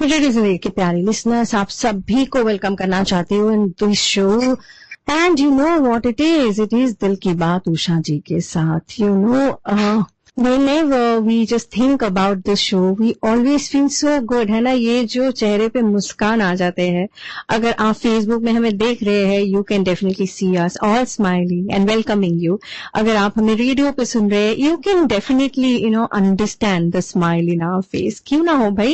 Radio जिंदगी के प्यारे लिसनर्स, आप सभी को वेलकम करना चाहती हूँ in this show. And you know what it is दिल की बात उषा जी के साथ. You know whenever we just think about this show, we always feel so good, है ना. ये जो चेहरे पे मुस्कान आ जाते हैं, अगर आप फेसबुक में हमें देख रहे हैं, you can definitely see us all smiling and welcoming you. अगर आप हमें रेडियो पे सुन रहे हैं, you can definitely understand the smile in our face. क्यों ना हो भाई,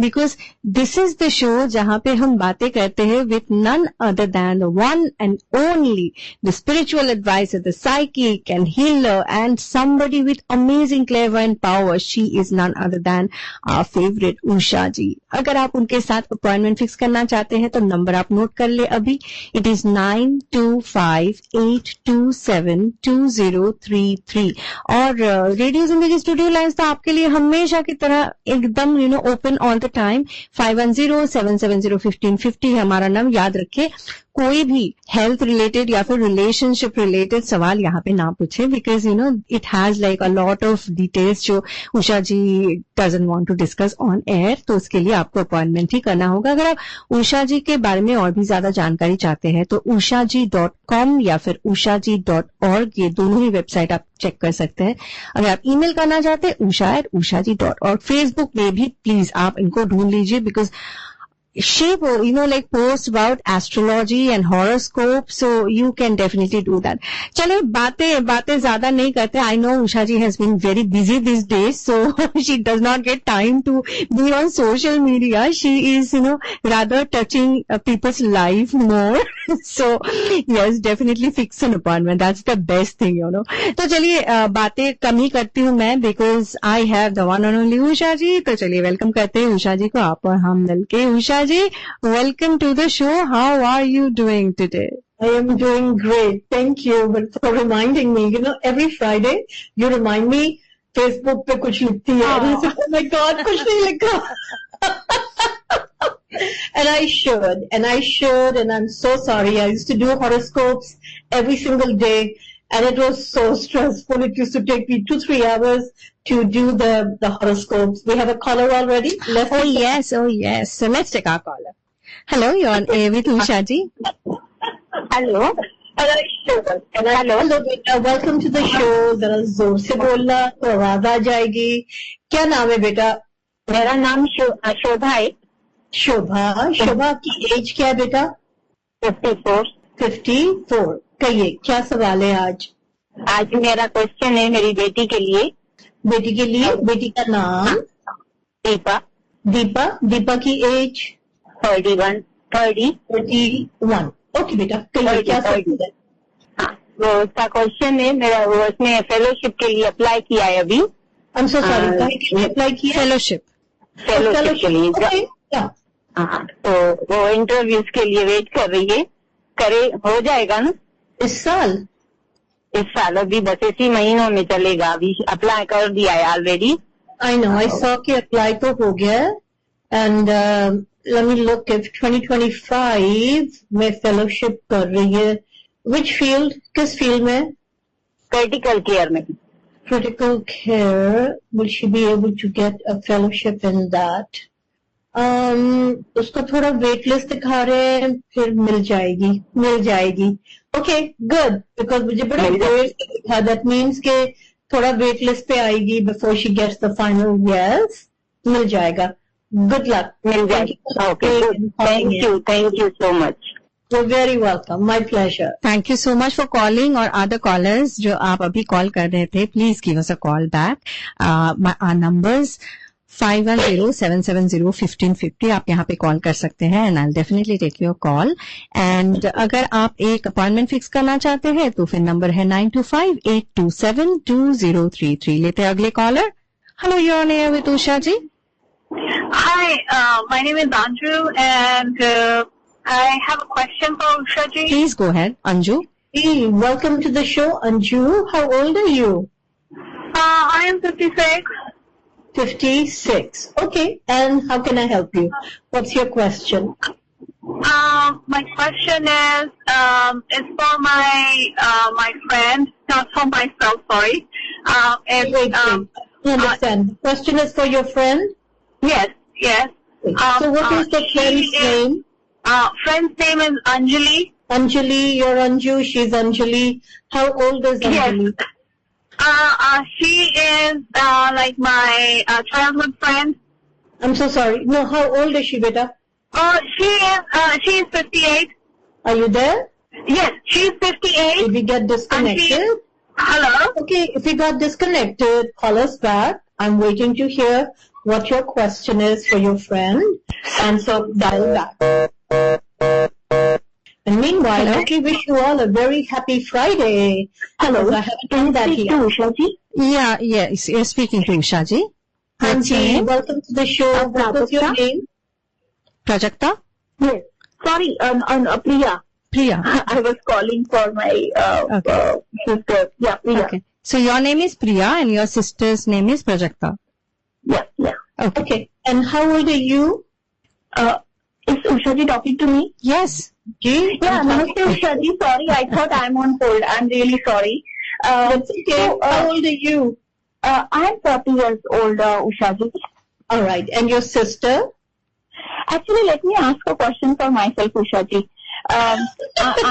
because this is the show जहाँ पे हम बातें करते हैं with none other than the one and only the spiritual advisor, the psychic and healer, and somebody with amazing clairvoyant power. She is none other than our favorite Usha ji. अगर आप उनके साथ अपॉइंटमेंट फिक्स करना चाहते हैं तो number आप note कर ले अभी. It is 9258272033. और रेडियो जिंदगी स्टूडियो लाइन्स तो आपके लिए हमेशा की तरह एकदम ओपन ऑल द टाइम. 5107701550 हमारा नाम. याद रखिए, कोई भी हेल्थ रिलेटेड या फिर रिलेशनशिप रिलेटेड सवाल यहाँ पे ना पूछे, because it has like a lot of details जो Usha ji doesn't want to discuss on air. तो उसके लिए आपको अपॉइंटमेंट ही करना होगा. अगर आप उषा जी के बारे में और भी ज्यादा जानकारी चाहते हैं तो ushaji.com या फिर ushaji.org, ये दोनों ही वेबसाइट आप चेक कर सकते हैं. अगर आप ईमेल करना चाहते हैं usha@ushaji.org. फेसबुक में भी प्लीज आप इनको ढूंढ लीजिए, because she posts about astrology and horoscope, so you can definitely do that. चले बातें ज्यादा नहीं करते. I know Usha ji has been very busy these days, so she does not get time to be on social media. She is rather touching people's life more. So yes, definitely fix an appointment. That's the best thing, तो चलिए बातें कम ही करती हूँ मैं, because I have the one and only Usha ji. तो चलिए welcome करते हैं उषा जी को. आप और हम मिलके. Usha ji, welcome to the show. How are you doing today? I am doing great. Thank you for reminding me. Every Friday you remind me Facebook पे कुछ लिखती है. Oh my God, कुछ नहीं लिखा. And I should, and I'm so sorry. I used to do horoscopes every single day, and it was so stressful. It used to take me 2-3 hours to do the horoscopes. We have a caller already. Oh yes. So let's take our caller. Hello, you're on air with Usha ji. Hello. Hello. Welcome to the show. जरा जोर से बोलना तो आवाज आ जाएगी. क्या नाम है बेटा? मेरा नाम शोभा है. शोभा की एज क्या है बेटा? 54. कहिए, क्या सवाल है आज? आज मेरा क्वेश्चन है मेरी बेटी के लिए. बेटी का नाम? दीपा की एज? 31. ओके बेटा, कहिए क्या सवाल है? वो उसका क्वेश्चन है मेरा. उसने फेलोशिप के लिए अप्लाई किया है अभी. I'm so sorry. कहीं के लिए अप्लाई किया? फेलोशिप के लिए. हाँ, तो वो इंटरव्यूज के लिए वेट कर रही है. हो जाएगा ना इस साल? अभी बस इसी महीनों में चलेगा. अभी अप्लाई कर दिया है already. I know, I saw कि अप्लाई तो हो गया. And let me look. If 2025 में फेलोशिप कर रही है. Which field? किस फील्ड में? क्रिटिकल केयर में. Critical care. Will she be able to get a fellowship in that? उसको थोड़ा वेट लिस्ट दिखा रहे हैं, फिर मिल जाएगी. Okay, good. बिकॉज मुझे बड़ा देर से दिखा. दैट मीन्स के थोड़ा वेट लिस्ट पे आएगी before she gets the final. Yes, मिल जाएगा. Good luck. मिल जाएगा. Okay, thank you so much. You're very welcome. My pleasure. Thank you so much for calling. और other callers जो आप अभी कॉल कर रहे थे, please give us a call back. Our numbers 5107701550. आप यहाँ पे कॉल कर सकते हैं and I'll definitely take your call. And अगर आप एक अपॉइंटमेंट फिक्स करना चाहते हैं तो फिर नंबर है 9258272033. लेते हैं अगले caller. Hello, you're on air with Usha ji. Hi, my name is Anju and I have a question for Usha ji. Please go ahead, Anju. Hey, welcome to the show, Anju. How old are you? I am 56. 56. Okay. And how can I help you? What's your question? My question is for my friend, not for myself, sorry. Wait. I understand. The question is for your friend? Yes. So what is the friend's name? Friend's name is Anjali. Anjali, you're Anju, she's Anjali. How old is Anjali? Yes. She is like my childhood friend. I'm so sorry. No, how old is she, beta? She is 58. Are you there? Yes, she's 58. Did we get disconnected? Hello? Okay, if we got disconnected, call us back. I'm waiting to hear what your question is for your friend. And so dial back. And meanwhile, let me wish you all a very happy Friday. Hello. I haven't done that yet. Usha ji? Yes, you're speaking to Usha ji. Anji, welcome to the show. What was your name? Prajakta? Yes. Sorry, Priya. Priya. I was calling for my sister. Yeah, Priya. Okay. So your name is Priya and your sister's name is Prajakta. Yeah. Okay. And how old are you? Is Usha ji talking to me? Yes. Ji? Yeah, Namaste Usha ji. Sorry, I thought I'm on hold. I'm really sorry. That's okay. So, how old are you? I'm 30 years old, Usha ji. All right. And your sister? Actually, let me ask a question for myself, Usha ji.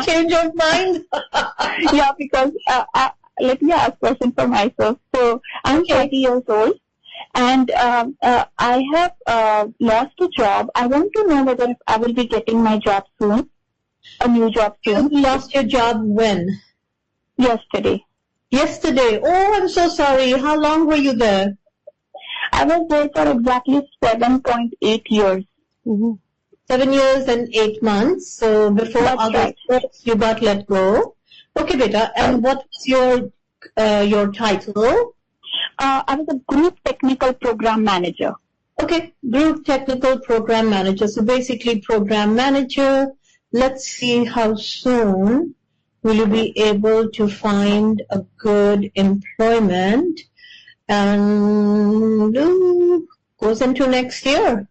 Change of mind? Yeah, because let me ask a question for myself. So, I'm 30 years old. And I have lost a job. I want to know whether I will be getting my job soon, a new job soon. You lost your job when? Yesterday. Yesterday. Oh, I'm so sorry. How long were you there? I was there for exactly 7.8 years. Mm-hmm. 7 years and 8 months. So before That's August 1st, you got let go. Okay, beta. And what was your title? I was a group technical program manager. Okay, group technical program manager. So basically program manager. Let's see how soon will you be able to find a good employment, and goes into next year.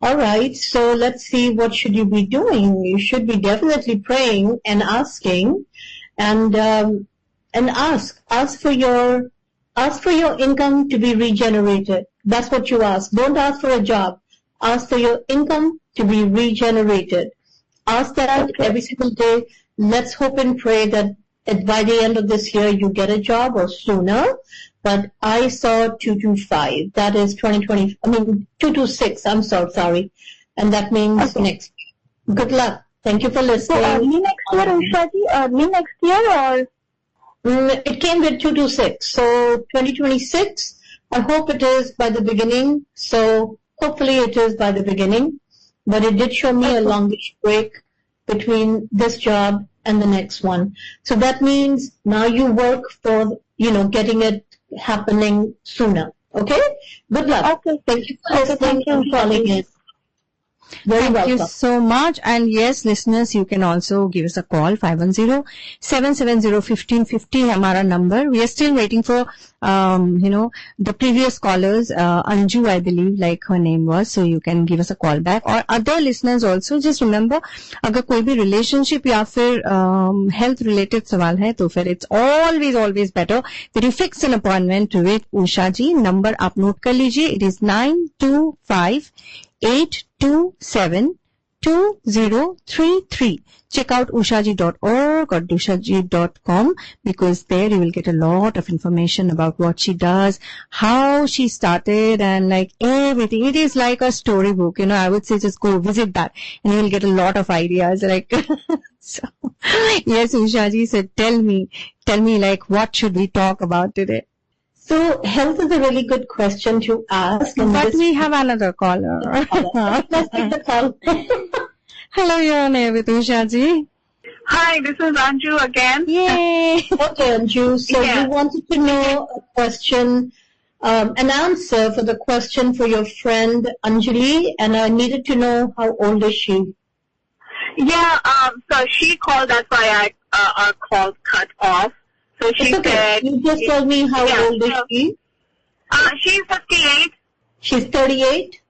All right, so let's see, what should you be doing? You should be definitely praying and asking, and ask for your income to be regenerated. That's what you ask. Don't ask for a job. Ask for your income to be regenerated. Ask that every single day. Let's hope and pray that by the end of this year you get a job or sooner. But I saw 225. That is 2020. 226. I'm so sorry. And that means next year. Good luck. Thank you for listening. So early next year, Usha ji? Early next year or? It came with 226. So 2026, I hope it is by the beginning. So hopefully it is by the beginning. But it did show me a longish break between this job and the next one. So that means now you work for, getting it happening sooner. Okay? Good luck. Okay. Thank you for listening and calling in. Very Thank welcome. you so much. And yes, listeners, you can also give us a call, 510-770-1550, हमारा number. We are still waiting for, the previous callers, Anju, I believe, like her name was. So you can give us a call back. Or other listeners also, just remember, अगर कोई भी relationship या फिर health related सवाल है, तो फिर it's always better that you fix an appointment with Usha ji. Number आप note कर लीजिए. It is 925-827-2033. Check out ushaji.org or ushaji.com, because there you will get a lot of information about what she does, how she started, and like everything. It is like a storybook, I would say just go visit that and you will get a lot of ideas. Like, so, yes, Ushaji said, tell me, like, what should we talk about today? So health is a really good question to ask. But we have another caller. Let's take the call. Hello, you're on air with Usha ji. Hi, this is Anju again. Yay! Okay, Anju. So you wanted to know a question, an answer for the question for your friend Anjali, and I needed to know how old is she? Yeah, so she called, that's why our call cut off. So she said... You just told me how old is she? She's 58. She's 38?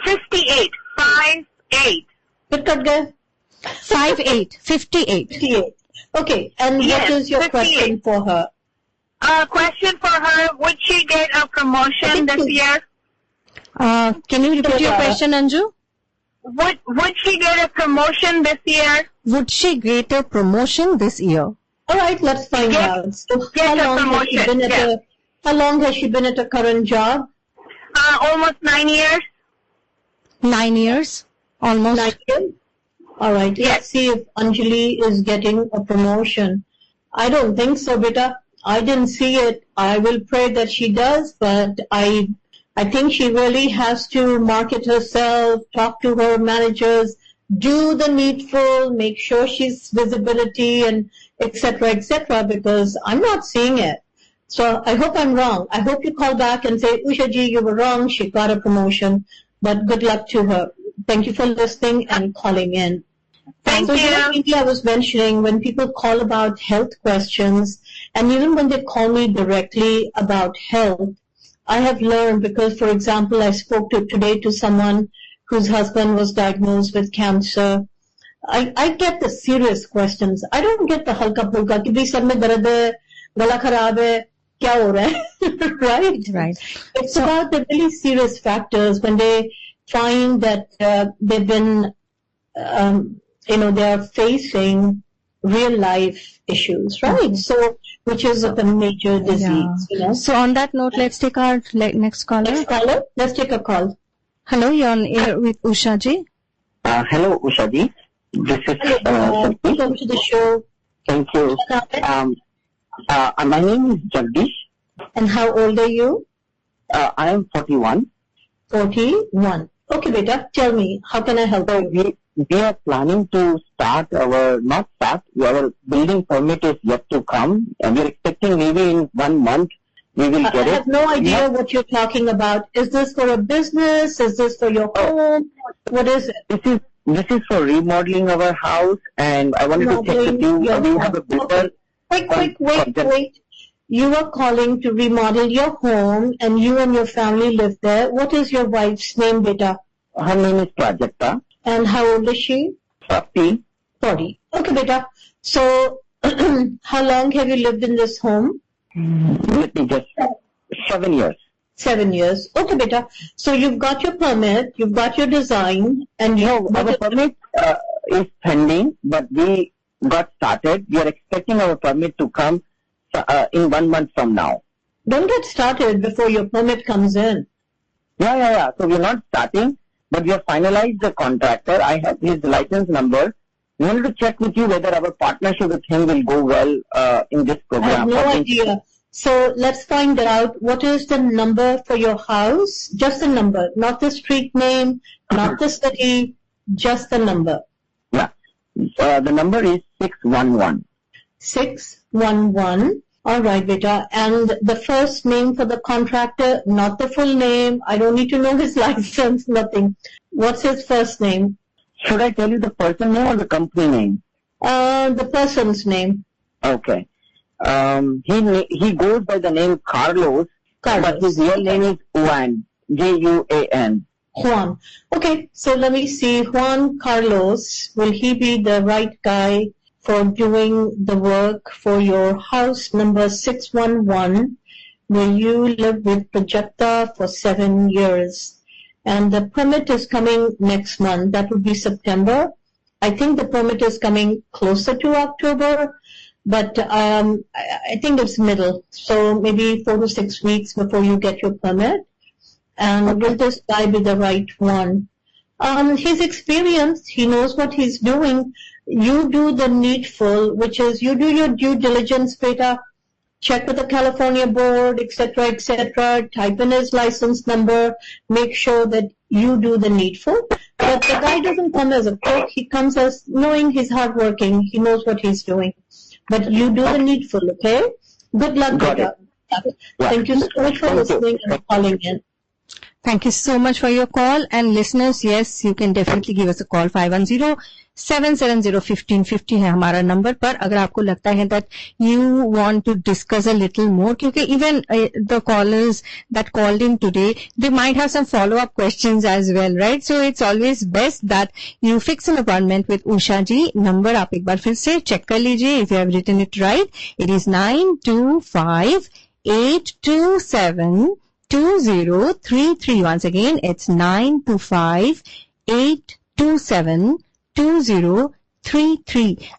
58. 5'8". Good, cut, guy. 5'8". 58. 58. Okay, and Yes, what is your 58. question for her? Question for her, would she get a promotion this year? Can you repeat your question, Anju? Would she get a promotion this year? Would she get a promotion this year? All right, let's find out. So how long has she been at her current job? Almost 9 years. 9 years? Almost. 9 years? All right, let's see if Anjali is getting a promotion. I don't think so, beta. I didn't see it. I will pray that she does, but I think she really has to market herself, talk to her managers, do the needful, make sure she's visibility and etc., because I'm not seeing it. So I hope I'm wrong. I hope you call back and say, Usha ji, you were wrong. She got a promotion, but good luck to her. Thank you for listening and calling in. Thank you. I was mentioning when people call about health questions, and even when they call me directly about health, I have learned because, for example, I spoke today to someone whose husband was diagnosed with cancer. I get the serious questions. I don't get the halka pulka ki bhi sab mein darad hai, gala kharab hai, kya ho raha hai? Right. It's about the really serious factors when they find that they've been, they are facing real life issues, right? So, which is a major disease, So on that note, let's take our next caller. Let's take a call. Hello, you're on air with Usha ji. Hello, Usha ji. This is welcome to the show. Thank you. My name is Jagdish. And how old are you? I am 41. 41. Okay, beta, tell me, how can I help you? We are planning to start our building permit is yet to come, and we are expecting maybe in 1 month we will get it. I have no idea what you're talking about. Is this for a business? Is this for your home? What is it? This is for remodeling our house, and I wanted to check with you. We have a builder. Wait. You are calling to remodel your home, and you and your family live there. What is your wife's name, beta? Her name is Prajakta. And how old is she? 40. Okay, beta. So, how long have you lived in this home? Let me just 7 years. 7 years. Okay, beta. So you've got your permit, you've got your design, and our permit is pending, but we got started. We are expecting our permit to come in 1 month from now. Don't get started before your permit comes in. Yeah. So we're not starting, but we have finalized the contractor. I have his license number. We wanted to check with you whether our partnership with him will go well in this program. I have no idea. So let's find out what is the number for your house. Just the number, not the street name, not the city, just the number. Yeah. The number is 611. 611. All right, beta. And the first name for the contractor, not the full name. I don't need to know his license, nothing. What's his first name? Should I tell you the person name or the company name? The person's name. Okay. He goes by the name Carlos. But his real name is Juan. Juan. Juan. Okay, so let me see. Juan Carlos, will he be the right guy for doing the work for your house number 611, where you live with Prajakta for 7 years? And the permit is coming next month. That would be September. I think the permit is coming closer to October, but I think it's middle. So maybe 4 to 6 weeks before you get your permit. And will this guy be the right one? He's experienced. He knows what he's doing. You do the needful, which is you do your due diligence, beta. Check with the California board, etc., type in his license number, make sure that you do the needful. But the guy doesn't come as a crook, he comes as knowing he's hardworking, he knows what he's doing. But you do the needful, okay? Good luck, beta. Thank you so much for listening and calling in. Thank you so much for your call. And listeners, yes, you can definitely give us a call. 510-770-1550 है हमारा number पर. अगर आपको लगता है that you want to discuss a little more, क्योंकि even the callers that called in today, they might have some follow-up questions as well, right? So it's always best that you fix an appointment with Usha ji. Number आप एक बार फिर से check कर लीजिए. If you have written it right, it is 925-827 925-827-2033. Once again, it's 925-827-2033.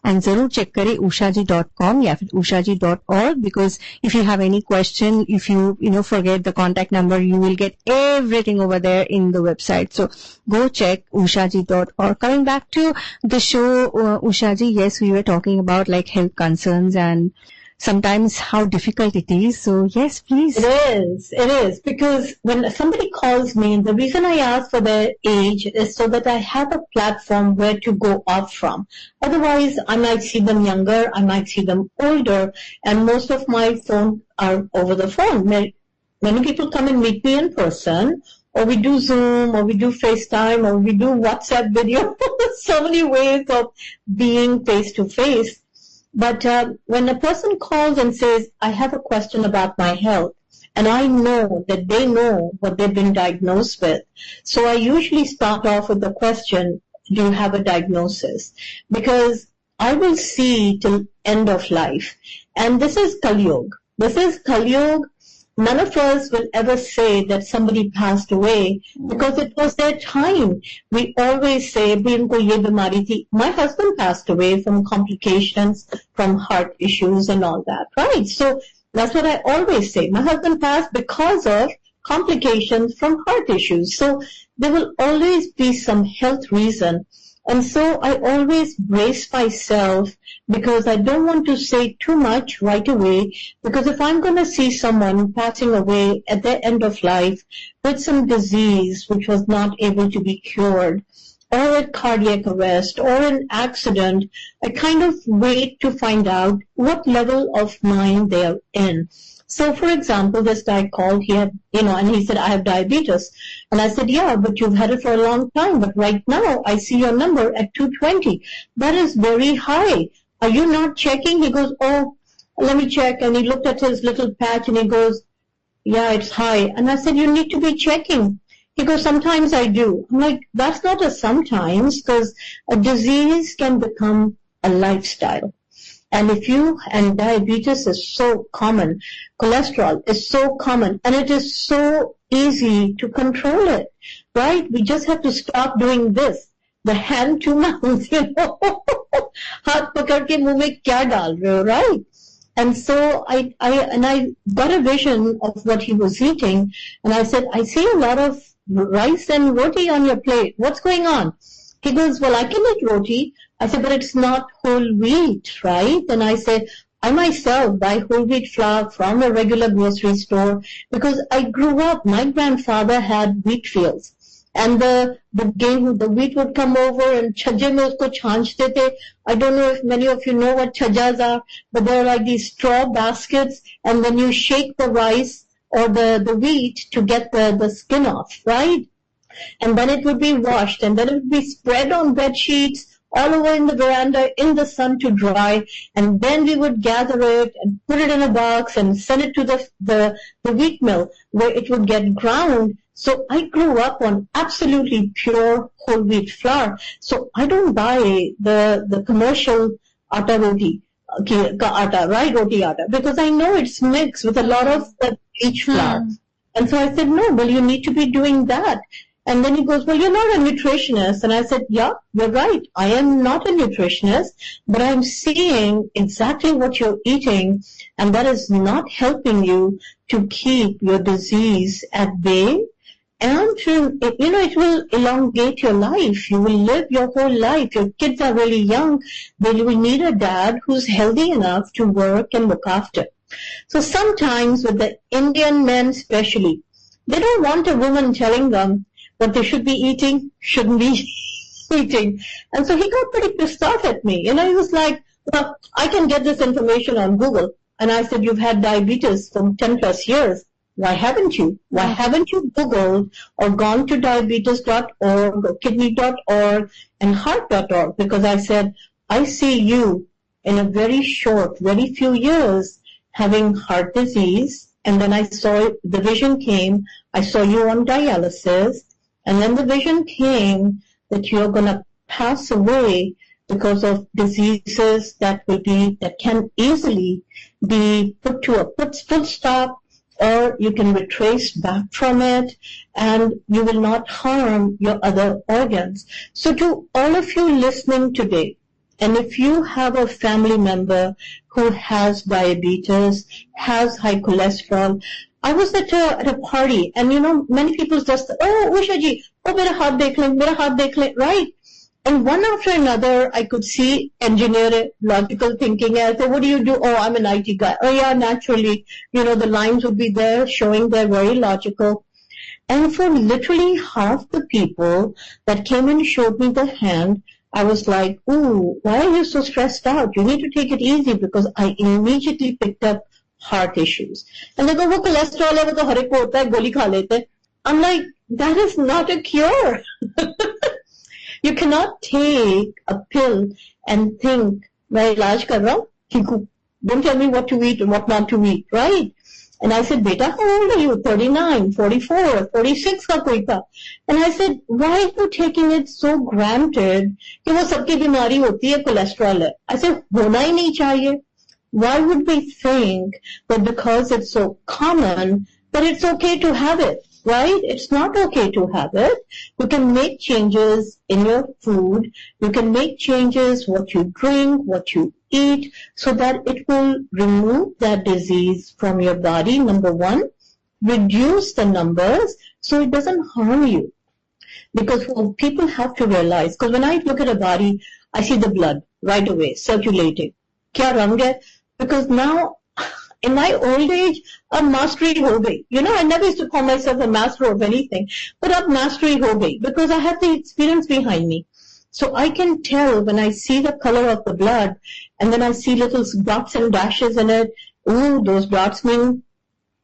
And जरूर check करें ushaji.com या फिर ushaji.org, because if you have any question, if you forget the contact number, you will get everything over there in the website. So go check ushaji.org. Coming back to the show, Ushaji, yes, we were talking about like health concerns and sometimes how difficult it is. So yes, please. It is, because when somebody calls me, the reason I ask for their age is so that I have a platform where to go off from. Otherwise, I might see them younger, I might see them older, and most of my phone are over the phone. Many people come and meet me in person, or we do Zoom, or we do FaceTime, or we do WhatsApp video. So many ways of being face to face. But when a person calls and says, I have a question about my health, and I know that they know what they've been diagnosed with, so I usually start off with the question, do you have a diagnosis? Because I will see till end of life. And this is Kali Yuga. This is Kali Yuga. None of us will ever say that somebody passed away because it was their time. We always say, my husband passed away from complications, from heart issues and all that, right? So that's what I always say. My husband passed because of complications from heart issues. So there will always be some health reason. And so I always brace myself because I don't want to say too much right away, because if I'm going to see someone passing away at the end of life with some disease which was not able to be cured, or a cardiac arrest, or an accident, I kind of wait to find out what level of mind they are in. So, for example, this guy called, he had, and he said, I have diabetes. And I said, yeah, but you've had it for a long time. But right now, I see your number at 220. That is very high. Are you not checking? He goes, oh, let me check. And he looked at his little patch and he goes, yeah, it's high. And I said, you need to be checking. He goes, sometimes I do. I'm like, that's not a sometimes, because a disease can become a lifestyle. And diabetes is so common, cholesterol is so common, and it is so easy to control it, right? We just have to stop doing this. The hand to mouth, Haath pakad ke muh mein kya dal rahe ho, right? And so I got a vision of what he was eating, and I said, I see a lot of rice and roti on your plate. What's going on? He goes, well, I can eat roti. I said, but it's not whole wheat, right? And I said, I myself buy whole wheat flour from a regular grocery store because I grew up, my grandfather had wheat fields. And the wheat would come over and chajje mein usko chhanchte the. I don't know if many of you know what chajjas are, but they're like these straw baskets, and then you shake the rice or the wheat to get the skin off, right? And then it would be washed, and then it would be spread on bed sheets all over in the veranda in the sun to dry, and then we would gather it and put it in a box and send it to the wheat mill where it would get ground. So I grew up on absolutely pure whole wheat flour. So I don't buy the commercial atta roti, right, roti atta, because I know it's mixed with a lot of the wheat flour. And so I said, no, well, you need to be doing that. And then he goes, well, you're not a nutritionist. And I said, yeah, you're right. I am not a nutritionist, but I'm seeing exactly what you're eating, and that is not helping you to keep your disease at bay. And it will elongate your life. You will live your whole life. Your kids are really young. Then you will need a dad who's healthy enough to work and look after. So sometimes with the Indian men especially, they don't want a woman telling them what they should be eating, shouldn't be eating. And so he got pretty pissed off at me. He was like, well, I can get this information on Google. And I said, you've had diabetes for 10 plus years. Why haven't you? Why haven't you Googled or gone to diabetes.org or kidney.org and heart.org? Because I said, I see you in a very few years having heart disease. And then I saw the vision came. I saw you on dialysis. And then the vision came that you're going to pass away because of diseases that can easily be put to a full stop or you can retrace back from it, and you will not harm your other organs. So to all of you listening today, and if you have a family member who has diabetes, has high cholesterol, I was at a party, and many people just, oh, Usha ji, oh, mera haath dekh le, right? And one after another, I could see engineer logical thinking. I said, what do you do? Oh, I'm an IT guy. Oh, yeah, naturally, the lines would be there showing they're very logical. And for literally half the people that came and showed me the hand, I was like, ooh, why are you so stressed out? You need to take it easy, because I immediately picked up heart issues. And they go, wo cholesterol hai, wo to har ek ko hota hai, goli kha lete. I'm like, that is not a cure. You cannot take a pill and think, मैं इलाज कर रहा हूँ, ठीक हूँ. Don't tell me what to eat and what not to eat, right? And I said, beta, how old are you? 39, 44, 46 का कोई था. And I said, why are you taking it so granted कि वो सबकी बीमारी होती है, cholesterol है? I said, होना ही नहीं चाहिए. Why would we think that because it's so common that it's okay to have it? Right? It's not okay to have it. You can make changes in your food. You can make changes what you drink, what you eat, so that it will remove that disease from your body, number one. Reduce the numbers so it doesn't harm you. Because people have to realize, because when I look at a body, I see the blood right away circulating. Kya rang hai? Because now, in my old age, ab mastery ho gayi. I never used to call myself a master of anything, but ab mastery ho gayi, because I have the experience behind me. So I can tell when I see the color of the blood, and then I see little dots and dashes in it. Ooh, those dots mean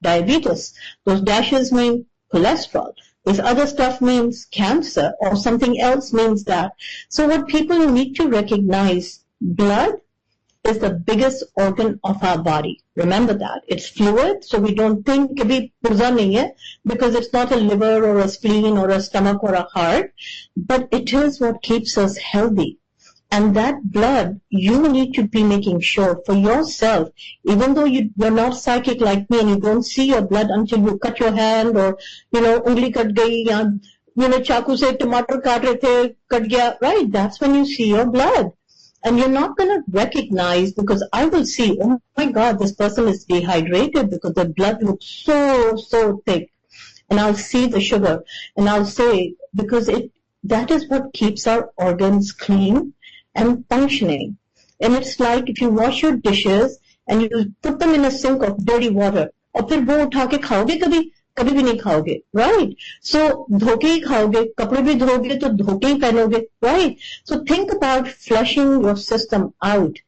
diabetes. Those dashes mean cholesterol. This other stuff means cancer, or something else means that. So what people need to recognize, blood is the biggest organ of our body. Remember that. It's fluid, so we don't think kabhi purza nahi hai, because it's not a liver or a spleen or a stomach or a heart, but it is what keeps us healthy. And that blood, you need to be making sure for yourself, even though you're not psychic like me and you don't see your blood until you cut your hand, or, ungli cut gayi, ya, chaku se tomato kaat rahe the, cut gaya, right? That's when you see your blood. And you're not going to recognize, because I will see, oh my God, this person is dehydrated because the blood looks so thick. And I'll see the sugar, and I'll say, because that is what keeps our organs clean and functioning. And it's like if you wash your dishes and you put them in a sink of dirty water, और फिर वो उठा के खाओगे कभी भी नहीं खाओगे, right? So धोके ही खाओगे, कपड़े भी धोगे तो धोके ही पहनोगे, right? So think about flushing your system out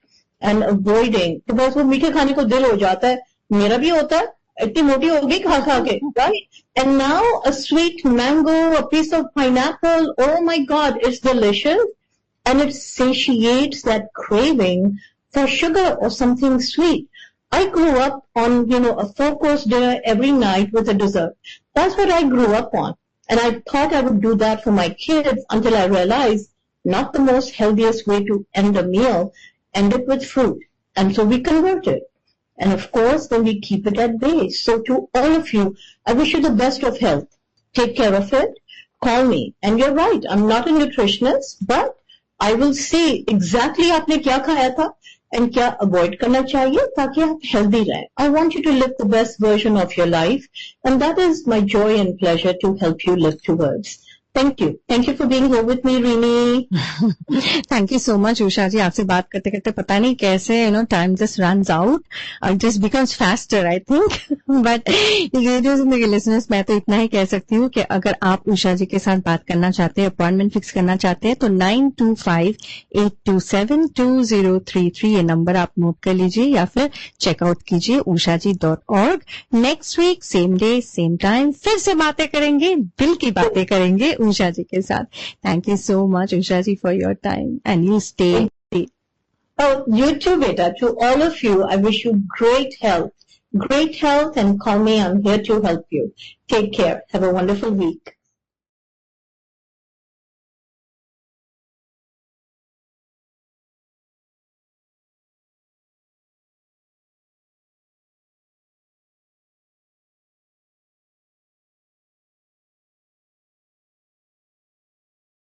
and avoiding, because वो मीठे खाने को दिल हो जाता है, मेरा भी होता है, इतनी मोटी हो गई खा के, right? And now a sweet mango, a piece of pineapple, oh my God, it's delicious, and it satiates that craving for sugar or something sweet. I grew up on, a 4-course dinner every night with a dessert. That's what I grew up on. And I thought I would do that for my kids until I realized not the most healthiest way to end a meal, end it with fruit. And so we converted. And of course, then we keep it at bay. So to all of you, I wish you the best of health. Take care of it. Call me. And you're right, I'm not a nutritionist, but I will see exactly आपने क्या खाया था and क्या avoid करना चाहिए ताकि आप healthy रहें. I want you to live the best version of your life, and that is my joy and pleasure to help you live towards. Thank you. Thank you for being here with me, Rini. Thank you so much, Usha ji. आपसे बात करते करते पता नहीं कैसे time just runs out. It just becomes faster, I think. But radio जिंदगी listeners, मैं तो इतना ही कह सकती हूँ कि अगर आप उषा जी के साथ बात करना चाहते हैं, अपॉइंटमेंट फिक्स करना चाहते हैं, तो 9258272033 ये नंबर आप नोट कर लीजिए या फिर चेकआउट कीजिए ushaji.org. Next week same day same time फिर से बातें करेंगे, दिल की बातें करेंगे Usha ji ke saath. Thank you so much, Usha ji, for your time, and you stay. Oh, you too, beta. To all of you, I wish you great health, and call me. I'm here to help you. Take care. Have a wonderful week.